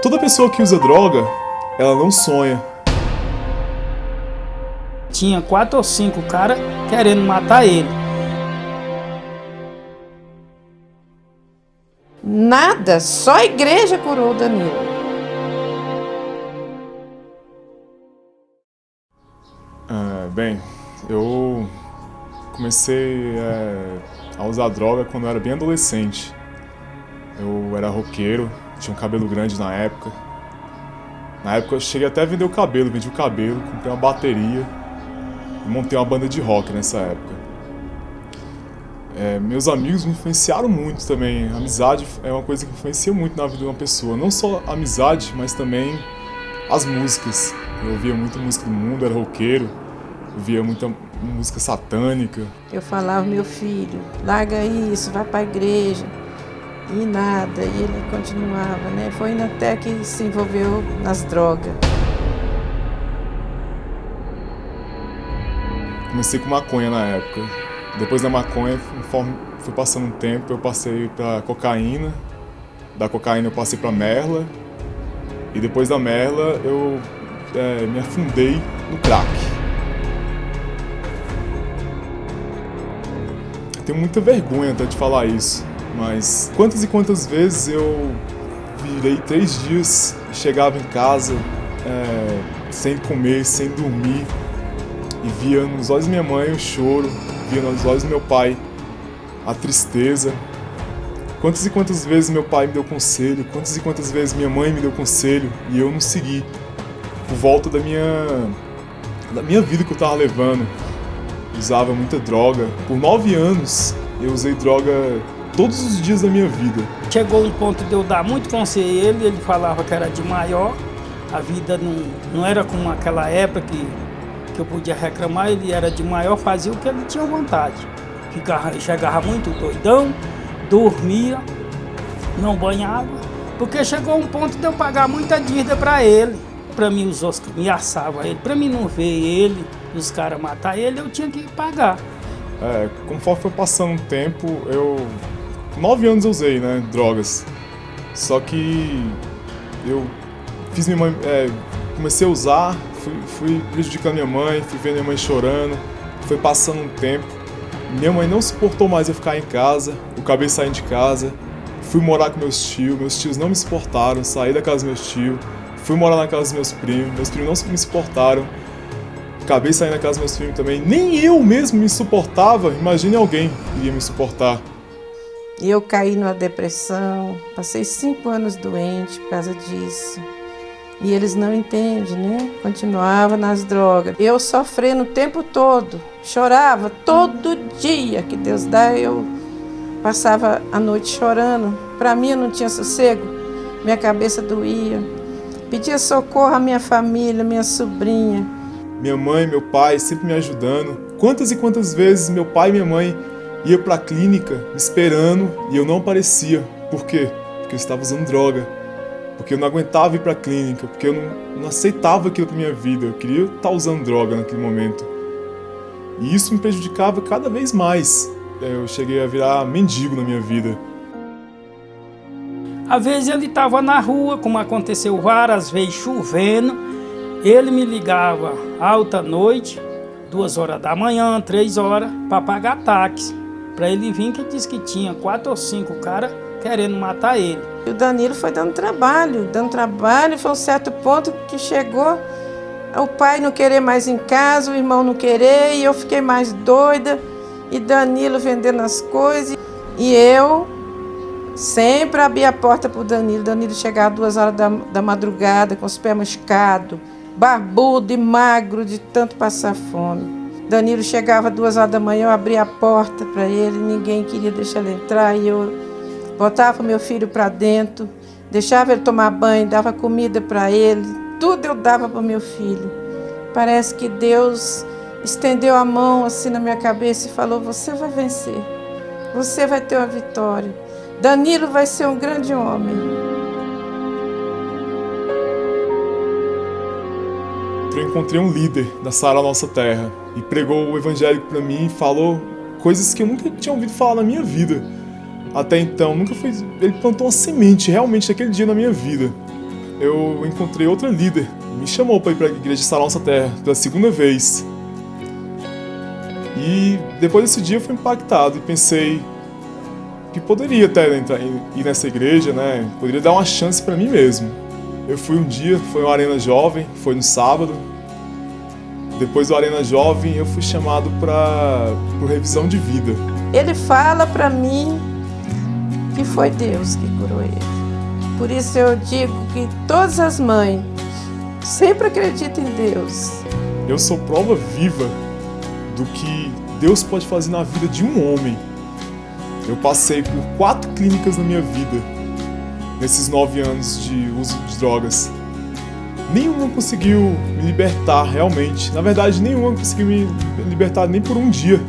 Toda pessoa que usa droga, ela não sonha. Tinha 4 ou 5 caras querendo matar ele. Nada, só a igreja curou o Danilo. Bem, eu comecei a usar droga quando eu era bem adolescente. Eu era roqueiro, tinha um cabelo grande na época. Na época eu cheguei até a vender o cabelo, vendi o cabelo, comprei uma bateria e montei uma banda de rock nessa época. Meus amigos me influenciaram muito também. A amizade é uma coisa que influencia muito na vida de uma pessoa. Não só a amizade, mas também as músicas. Eu ouvia muita música do mundo, era roqueiro, ouvia muita música satânica. Eu falava, meu filho, larga isso, vai para a igreja. E nada, e ele continuava, né? Foi indo até que se envolveu nas drogas. Comecei com maconha na época. Depois da maconha, conforme foi passando um tempo, eu passei para cocaína. Da cocaína eu passei para merla. E depois da merla eu me afundei no crack. Eu tenho muita vergonha até de falar isso, mas quantas e quantas vezes eu virei 3 dias e chegava em casa sem comer, sem dormir, e via nos olhos da minha mãe o choro, via nos olhos do meu pai a tristeza. Quantas e quantas vezes meu pai me deu conselho, quantas e quantas vezes minha mãe me deu conselho e eu não segui, por volta da minha vida que eu tava levando. Usava muita droga. Por 9 anos eu usei droga todos os dias da minha vida. Chegou um ponto de eu dar muito conselho, ele falava que era de maior, a vida não era como aquela época que eu podia reclamar, ele era de maior, fazia o que ele tinha vontade. Chegava muito doidão, dormia, não banhava, porque chegou um ponto de eu pagar muita dívida para ele. Para mim os outros me assavam ele, para mim não ver ele, os caras matar ele, eu tinha que pagar. Conforme foi passando um tempo, 9 anos eu usei, né, drogas. Só que eu fiz minha mãe, comecei a usar, fui prejudicando minha mãe, fui vendo minha mãe chorando, foi passando um tempo. Minha mãe não suportou mais eu ficar em casa, eu acabei saindo de casa, fui morar com meus tios não me suportaram, saí da casa dos meus tios, fui morar na casa dos meus primos não me suportaram, acabei saindo da casa dos meus primos também, nem eu mesmo me suportava, imagine alguém que iria me suportar. E eu caí numa depressão, passei 5 anos doente por causa disso. E eles não entendem, né? Continuava nas drogas. Eu sofrendo o tempo todo, chorava todo dia que Deus dá, eu passava a noite chorando. Para mim eu não tinha sossego, minha cabeça doía. Pedia socorro à minha família, minha sobrinha. Minha mãe, meu pai sempre me ajudando. Quantas e quantas vezes meu pai e minha mãe iam para a clínica me esperando e eu não aparecia. Por quê? Porque eu estava usando droga. Porque eu não aguentava ir para a clínica, porque eu não aceitava aquilo para minha vida. Eu queria estar usando droga naquele momento. E isso me prejudicava cada vez mais. Eu cheguei a virar mendigo na minha vida. Às vezes ele estava na rua, como aconteceu várias vezes, chovendo. Ele me ligava alta noite, 2 horas da manhã, 3 horas, para pagar táxi. Para ele vir, que disse que tinha 4 ou 5 caras querendo matar ele. E o Danilo foi dando trabalho, foi um certo ponto que chegou o pai não querer mais em casa, o irmão não querer, e eu fiquei mais doida, e Danilo vendendo as coisas, e eu sempre abria a porta para o Danilo. Danilo chegava 2 horas da madrugada, com os pés machucados, barbudo e magro de tanto passar fome. Danilo chegava 2 horas da manhã, eu abria a porta para ele, ninguém queria deixar ele entrar, e eu botava meu filho para dentro, deixava ele tomar banho, dava comida para ele, tudo eu dava para o meu filho. Parece que Deus estendeu a mão assim na minha cabeça e falou: você vai vencer, você vai ter uma vitória, Danilo vai ser um grande homem. Eu encontrei um líder da Sara Nossa Terra e pregou o evangelho para mim e falou coisas que eu nunca tinha ouvido falar na minha vida. Até então, ele plantou uma semente realmente naquele dia na minha vida. eu encontrei outra líder, me chamou para ir para a igreja de Sara Nossa Terra pela segunda vez. E depois desse dia eu fui impactado e pensei que poderia até ir nessa igreja, né? Poderia dar uma chance para mim mesmo. Eu fui um dia, foi uma Arena Jovem, foi no sábado. Depois do Arena Jovem eu fui chamado para revisão de vida. Ele fala para mim que foi Deus que curou ele. Por isso eu digo que todas as mães sempre acreditam em Deus. Eu sou prova viva do que Deus pode fazer na vida de um homem. Eu passei por 4 clínicas na minha vida, nesses 9 anos de uso de drogas. Nenhuma conseguiu me libertar realmente. Na verdade, nenhuma conseguiu me libertar nem por um dia.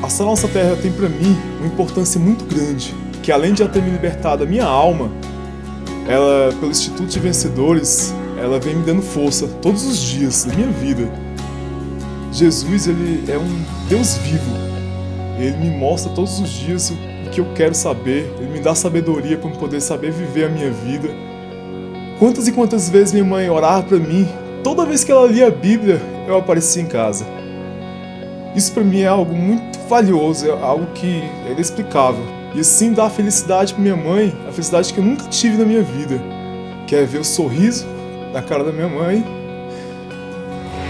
A Sara Nossa Terra tem pra mim uma importância muito grande, que além de ela ter me libertado a minha alma, ela, pelo Instituto de Vencedores, ela vem me dando força todos os dias da minha vida. Jesus, ele é um Deus vivo. Ele me mostra todos os dias o que eu quero saber. Ele me dá sabedoria para eu poder saber viver a minha vida. Quantas e quantas vezes minha mãe orava para mim, toda vez que ela lia a Bíblia, eu aparecia em casa. Isso para mim é algo muito valioso, é algo que é inexplicável. E assim dá felicidade para minha mãe, a felicidade que eu nunca tive na minha vida, que é ver o sorriso na cara da minha mãe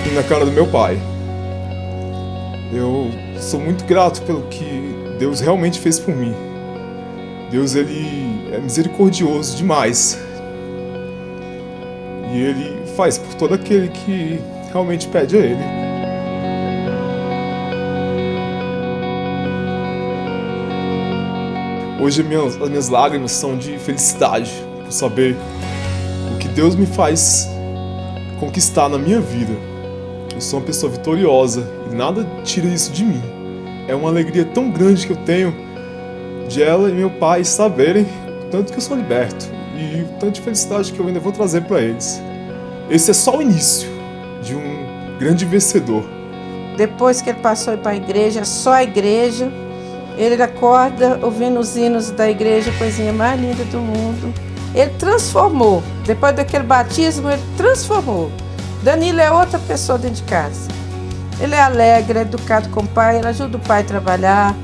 e na cara do meu pai. Eu sou muito grato pelo que Deus realmente fez por mim. Deus, ele é misericordioso demais. E ele faz por todo aquele que realmente pede a ele. Hoje as minhas lágrimas são de felicidade por saber o que Deus me faz conquistar na minha vida. Eu sou uma pessoa vitoriosa e nada tira isso de mim. É uma alegria tão grande que eu tenho de ela e meu pai saberem o tanto que eu sou liberto e o tanto de felicidade que eu ainda vou trazer para eles. Esse é só o início de um grande vencedor. Depois que ele passou para a igreja, só a igreja, ele acorda ouvindo os hinos da igreja, coisinha mais linda do mundo. Ele transformou. Depois daquele batismo, ele transformou. Danilo é outra pessoa dentro de casa. Ele é alegre, é educado com o pai, ele ajuda o pai a trabalhar.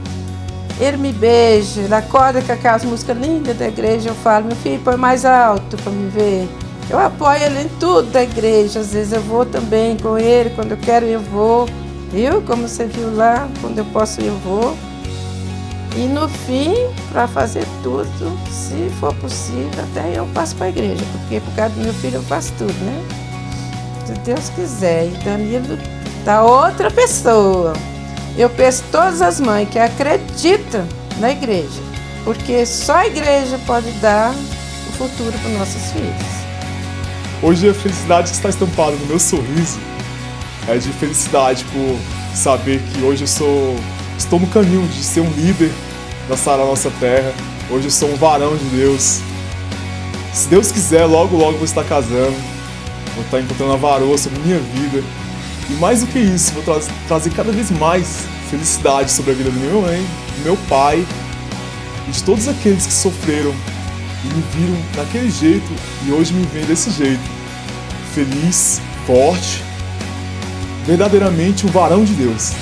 Ele me beija, ele acorda com aquelas músicas lindas da igreja. Eu falo, meu filho, põe mais alto para me ver. Eu apoio ele em tudo da igreja. Às vezes eu vou também com ele, quando eu quero eu vou. Viu? Como você viu lá, quando eu posso eu vou. E no fim, para fazer tudo, se for possível, até eu passo para a igreja. Porque por causa do meu filho eu faço tudo, né? Se Deus quiser. E Danilo tá outra pessoa. Eu penso todas as mães que acreditam na igreja, porque só a igreja pode dar o futuro para os nossos filhos. Hoje a felicidade que está estampada no meu sorriso é de felicidade por saber que hoje estou no caminho de ser um líder da Sara Nossa Terra. Hoje eu sou um varão de Deus. Se Deus quiser, logo logo vou estar casando, vou estar encontrando a varoa sobre minha vida. E mais do que isso, vou trazer cada vez mais felicidade sobre a vida da minha mãe, do meu pai e de todos aqueles que sofreram e me viram daquele jeito e hoje me veem desse jeito. Feliz, forte, verdadeiramente um varão de Deus.